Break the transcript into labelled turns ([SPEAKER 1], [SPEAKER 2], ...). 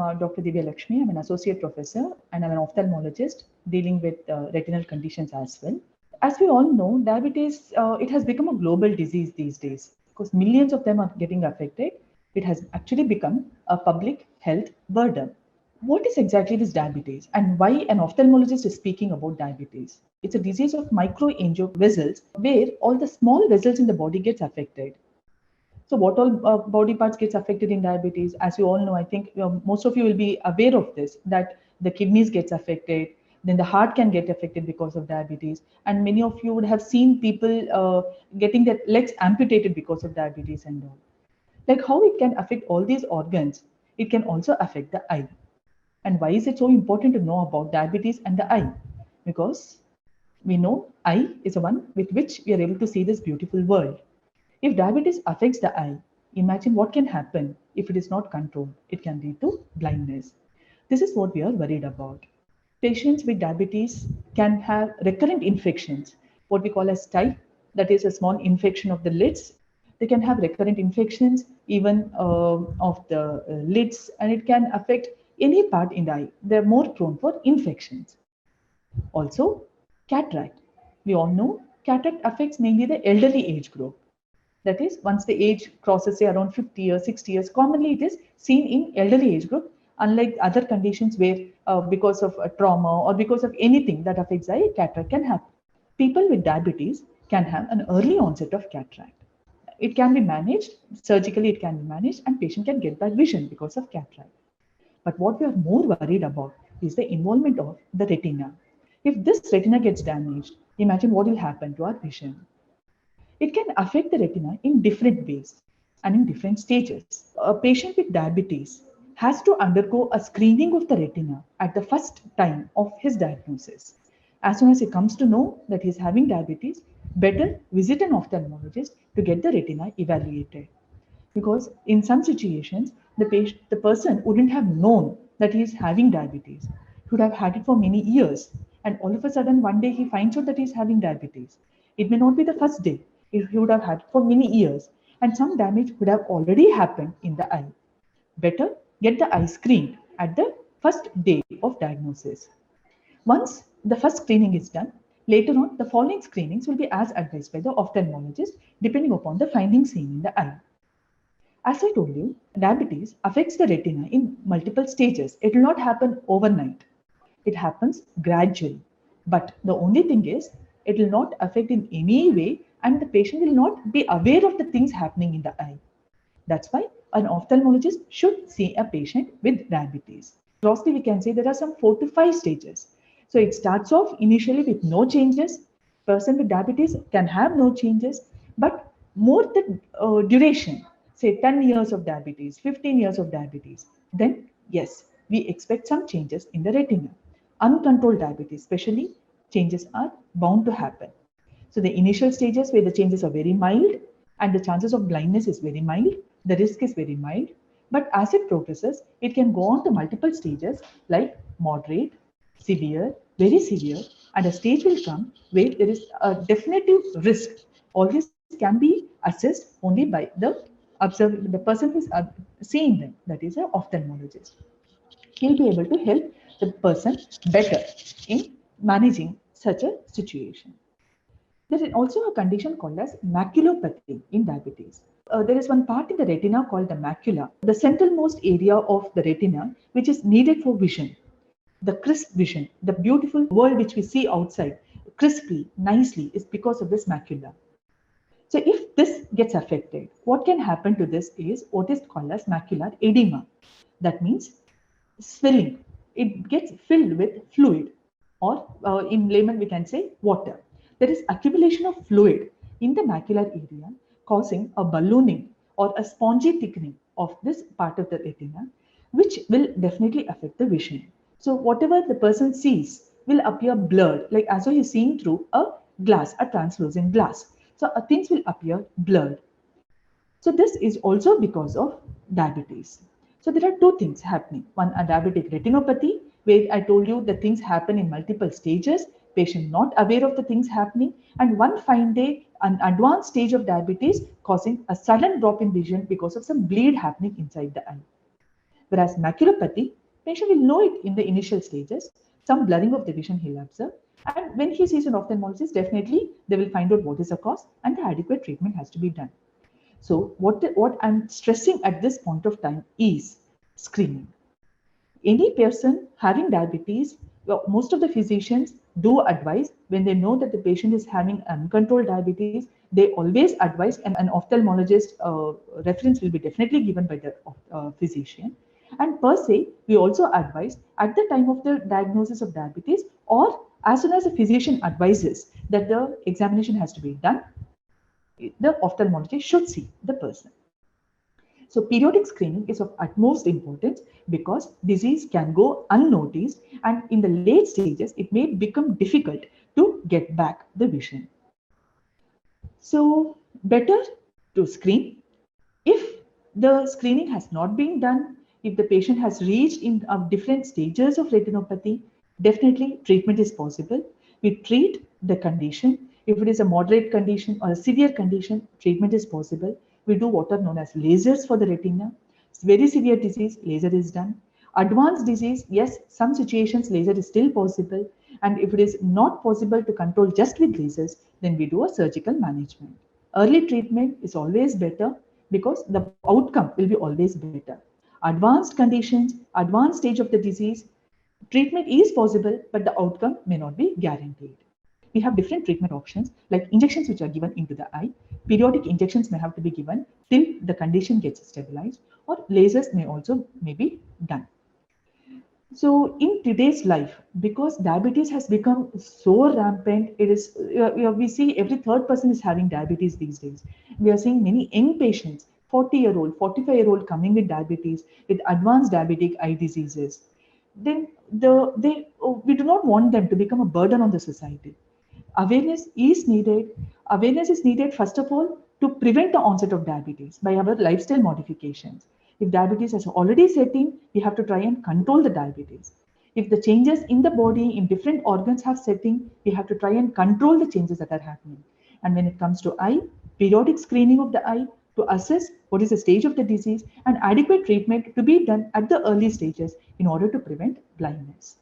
[SPEAKER 1] I'm Dr. Divya Lakshmi. I'm an associate professor and I'm an ophthalmologist dealing with retinal conditions as well. As we all know, diabetes, it has become a global disease these days because millions of them are getting affected. It has actually become a public health burden. What is exactly this diabetes and why an ophthalmologist is speaking about diabetes? It's a disease of microangiopathy vessels where all the small vessels in the body gets affected. So what all body parts gets affected in diabetes? As you all know, I think most of you will be aware of this, that the kidneys gets affected, then the heart can get affected because of diabetes. And many of you would have seen people getting their legs amputated because of diabetes and all. Like how it can affect all these organs, it can also affect the eye. And why is it so important to know about diabetes and the eye? Because we know eye is the one with which we are able to see this beautiful world. If diabetes affects the eye, imagine what can happen if it is not controlled. It can lead to blindness. This is what we are worried about. Patients with diabetes can have recurrent infections, what we call as type, that is a small infection of the lids. They can have recurrent infections even of the lids, and it can affect any part in the eye. They're more prone for infections. Also, cataract. We all know cataract affects mainly the elderly age group. That is, once the age crosses say around 50 years, 60 years, commonly it is seen in elderly age group, unlike other conditions where because of a trauma or because of anything that affects the eye, cataract can happen. People with diabetes can have an early onset of cataract. It can be managed, surgically it can be managed, and patient can get back vision because of cataract. But what we are more worried about is the involvement of the retina. If this retina gets damaged, imagine what will happen to our vision. It can affect the retina in different ways and in different stages. A patient with diabetes has to undergo a screening of the retina at the first time of his diagnosis. As soon as he comes to know that he is having diabetes, better visit an ophthalmologist to get the retina evaluated. Because in some situations, the person wouldn't have known that he is having diabetes. He would have had it for many years. And all of a sudden, one day he finds out that he is having diabetes. It may not be the first day. He would have had it for many years. And some damage would have already happened in the eye. Better get the eye screened at the first day of diagnosis. Once the first screening is done, later on, the following screenings will be as advised by the ophthalmologist depending upon the findings seen in the eye. As I told you, diabetes affects the retina in multiple stages. It will not happen overnight. It happens gradually. But the only thing is, it will not affect in any way, and the patient will not be aware of the things happening in the eye. That's why an ophthalmologist should see a patient with diabetes. Grossly, we can say there are some 4 to 5 stages. So it starts off initially with no changes. Person with diabetes can have no changes, but more the duration, say 10 years of diabetes, 15 years of diabetes, then yes, we expect some changes in the retina. Uncontrolled diabetes, especially, changes are bound to happen. So the initial stages where the changes are very mild and the chances of blindness is very mild, the risk is very mild. But as it progresses, it can go on to multiple stages like moderate, severe, very severe, and a stage will come where there is a definitive risk. All this can be assessed only by the person who is seeing them, that is an ophthalmologist. He'll be able to help the person better in managing such a situation. There is also a condition called as maculopathy in diabetes. There is one part in the retina called the macula, the centralmost area of the retina, which is needed for vision. The crisp vision, the beautiful world which we see outside crisply, nicely, is because of this macula. So if this gets affected, what can happen to this is what is called as macular edema. That means swelling. It gets filled with fluid, or in layman we can say water. There is accumulation of fluid in the macular area, causing a ballooning or a spongy thickening of this part of the retina, which will definitely affect the vision. So whatever the person sees will appear blurred, like as though he's seeing through a glass, a translucent glass. So things will appear blurred. So this is also because of diabetes. So there are two things happening. One, a diabetic retinopathy, where I told you the things happen in multiple stages, patient not aware of the things happening, and one fine day, an advanced stage of diabetes causing a sudden drop in vision because of some bleed happening inside the eye. Whereas maculopathy, patient will know it in the initial stages. Some blurring of the vision he'll observe. And when he sees an ophthalmologist, definitely they will find out what is the cause and the adequate treatment has to be done. So what I'm stressing at this point of time is screening. Any person having diabetes, well, most of the physicians do advise when they know that the patient is having uncontrolled diabetes, they always advise, and an ophthalmologist reference will be definitely given by the physician. And per se, we also advise at the time of the diagnosis of diabetes, or as soon as the physician advises that the examination has to be done, the ophthalmologist should see the person. So periodic screening is of utmost importance because disease can go unnoticed, and in the late stages, it may become difficult to get back the vision. So better to screen. If the screening has not been done, if the patient has reached in different stages of retinopathy, definitely treatment is possible. We treat the condition. If it is a moderate condition or a severe condition, treatment is possible. We do what are known as lasers for the retina. It's very severe disease, laser is done. Advanced disease, yes, some situations laser is still possible. And if it is not possible to control just with lasers, then we do a surgical management. Early treatment is always better because the outcome will be always better. Advanced conditions, advanced stage of the disease, treatment is possible, but the outcome may not be guaranteed. We have different treatment options like injections which are given into the eye. Periodic injections may have to be given till the condition gets stabilized, or lasers may be done. So in today's life, because diabetes has become so rampant, it is we see every third person is having diabetes these days. We are seeing many young patients, 40-year-old, 45-year-old coming with diabetes, with advanced diabetic eye diseases. Then we do not want them to become a burden on the society. Awareness is needed. Awareness is needed, first of all, to prevent the onset of diabetes by our lifestyle modifications. If diabetes has already set in, we have to try and control the diabetes. If the changes in the body, in different organs have set in, we have to try and control the changes that are happening. And when it comes to eye, periodic screening of the eye to assess what is the stage of the disease and adequate treatment to be done at the early stages in order to prevent blindness.